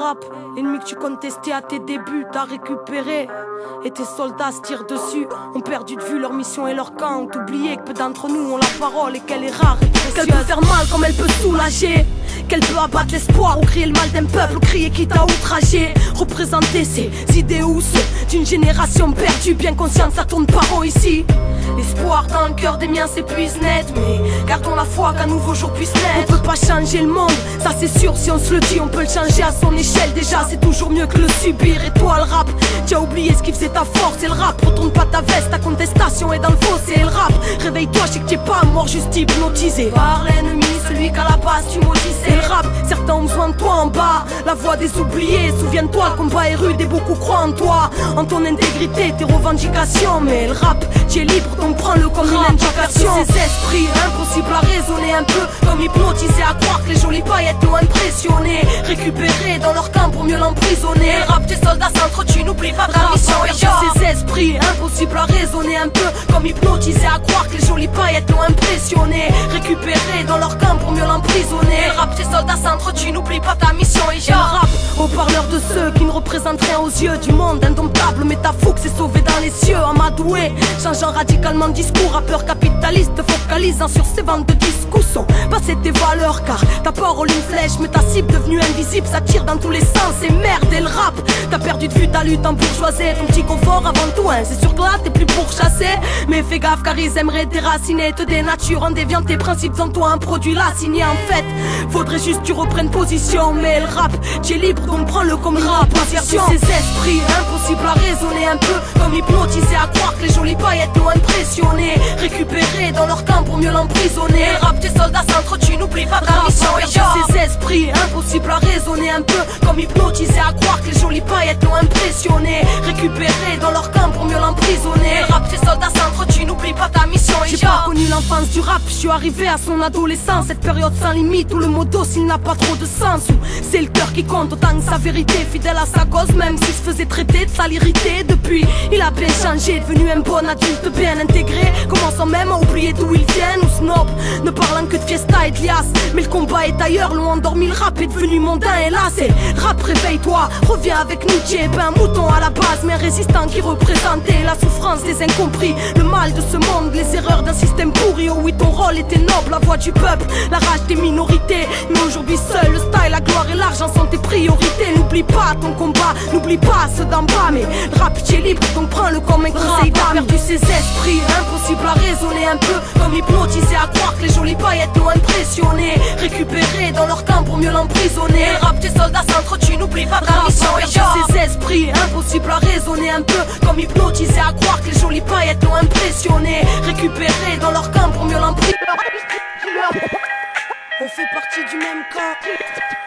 rap. L'ennemi que tu contestais à tes débuts, t'as récupéré. Et tes soldats se tirent dessus, ont perdu de vue leur mission et leur camp. Ont oublié que peu d'entre nous ont la parole et qu'elle est rare et précieuse. Qu'elle peut faire mal comme elle peut soulager, qu'elle peut abattre l'espoir ou crier le mal d'un peuple, ou crier qui t'a outragé. Représenter ses idéaux d'une génération perdue, bien consciente ça tourne pas rond ici. L'espoir dans le cœur des miens s'épuise net, mais gardons la foi qu'un nouveau jour puisse naître. On peut pas changer le monde, ça c'est sûr, si on se le dit on peut le changer à son échelle. Déjà c'est toujours mieux que le subir. Et toi le rap, tu as oublié ce qui faisait ta force. Et le rap, retourne pas ta veste, ta contestation est dans le fossé. Et le rap, réveille-toi, je sais que t'es pas mort, juste hypnotisé par l'ennemi, celui qu'à la base tu maudissais. Et le rap, certains ont besoin de toi en bas, la voix des oubliés. Souviens-toi, le combat est rude et beaucoup croient en toi, en ton intégrité, tes revendications. Mais le rap, tu es libre donc prends-le comme une indication. Ces esprits, impossible à raisonner, un peu comme hypnotisé à croire que les jolies paillettes l'ont impressionné. Récupérés dans leur camp pour mieux l'emprisonner. Rap, tes soldats s'entretuent, n'oublie pas ta mission. Ces esprits, impossible à raisonner, un peu comme hypnotisé à croire que les jolies paillettes l'ont impressionné. Récupérés dans leur camp pour mieux l'emprisonner. Rap, tes soldats s'entretuent, n'oublie pas ta mission. Et je rap au parleur de ceux qui ne représentent rien aux yeux du monde. Indomptable, mais ta fougue s'est sauvée dans les cieux. Amadoué, changeant radicalement de discours, rappeur capitaliste focalisant sur ses ventes de discours. Sont passées tes valeurs car ta parole une flèche, mais ta cible devenue invisible, ça tire dans tous les sens. Et merde, et le rap, t'as perdu de vue ta lutte en bourgeoisie, ton petit confort avant tout, hein. C'est sûr que là t'es plus pourchassé, mais fais gaffe car ils aimeraient déraciner, te dénaturent en déviant tes principes en toi, un produit là signé. En fait, faudrait juste que tu reprennes position. Mais le rap, tu es libre donc prends-le comme une proposition. Ces esprits, impossible à raisonner, un peu comme hypnotisé à croire que les jolies paillettes l'ont impressionné. Récupérés dans leur camp pour mieux l'emprisonner. Rap, tes soldats s'entretuent, n'oublie pas ta mission. Ces esprits, impossible à raisonner, un peu comme hypnotisé à croire que les jolies paillettes l'ont impressionné. Récupérés dans leur camp pour mieux l'emprisonner. Rap, tes soldats s'entretuent, n'oublie pas ta mission. J'ai pas connu l'enfance du rap, je suis arrivé à son adolescence. Cette période sans limite où le mot s'il n'a pas trop de sens, où c'est le cœur qui compte autant que sa vérité. Fidèle à sa cause même s'il se faisait traiter de salirité. Depuis il a bien changé, devenu un bon adulte bien intégré, commençant même à oublier d'où il vient. Ou snob, ne parlant que de fiesta et de liasse. Mais le combat est ailleurs, loin endormi, le rap est devenu mondain. Et là c'est rap, réveille-toi, reviens avec nous. Tu es pas un mouton à la base, mais un résistant qui représentait la souffrance des incompris, le mal de ce monde, les erreurs d'un système pourri. Oh oui, ton rôle était noble, la voix du peuple, la rage des minorités. Mais aujourd'hui seul le style, la gloire et l'argent sont tes priorités. N'oublie pas ton combat, n'oublie pas ceux d'en bas. Mais le rap, tu es libre donc prends-le comme un conseil d'âme. Perdu ses esprits, impossible à raisonner, un peu comme hypnotisé à croire que les jolies paillettes l'ont impressionné. Récupérés dans leur camp pour mieux l'emprisonner. Rap, tes soldats s'entretuent, n'oublie pas ta mission. Ses esprits, impossible à raisonner, un peu comme hypnotisé à croire que les jolies paillettes l'ont impressionné. Récupérés dans leur camp pour mieux l'emprisonner. On fait partie du même camp.